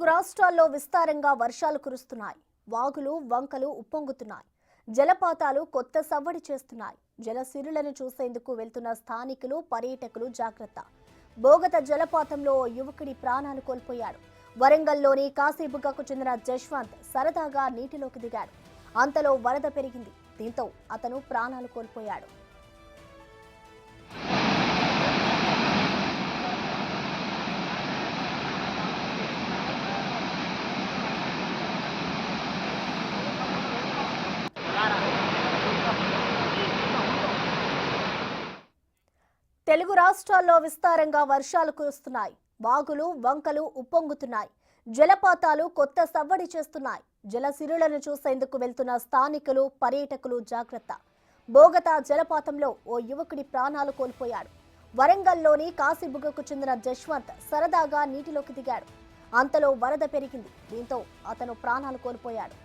తెలుగు రాష్ట్రాల్లో విస్తారంగా వర్షాలు కురుస్తున్నాయి. వాగులు వంకలు ఉప్పొంగుతున్నాయి. జలపాతాలు కొత్త సవ్వడి చేస్తున్నాయి. జలసిరులను చూసేందుకు వెళ్తున్న స్థానికులు పర్యాటకులు జాగ్రత్త. బోగత జలపాతంలో ఓ యువకుడి ప్రాణాలు కోల్పోయాడు. వరంగల్లోని కాశీబుగ్గకు చెందిన జశ్వంత్ సరదాగా నీటిలోకి దిగాడు. అంతలో వరద పెరిగింది. దీంతో అతను ప్రాణాలు కోల్పోయాడు. తెలుగు రాష్ట్రాల్లో విస్తారంగా వర్షాలు కురుస్తున్నాయి. వాగులు వంకలు ఉప్పొంగుతున్నాయి. జలపాతాలు కొత్త సవ్వడి చేస్తున్నాయి. జలసిరులను చూసేందుకు వెళ్తున్న స్థానికులు పర్యాటకులు జాగ్రత్త. బోగతా జలపాతంలో ఓ యువకుడి ప్రాణాలు కోల్పోయాడు. వరంగల్లోని కాశీబుగ్గకు చెందిన జశ్వంత్ సరదాగా నీటిలోకి దిగాడు. అంతలో వరద పెరిగింది. దీంతో అతను ప్రాణాలు కోల్పోయాడు.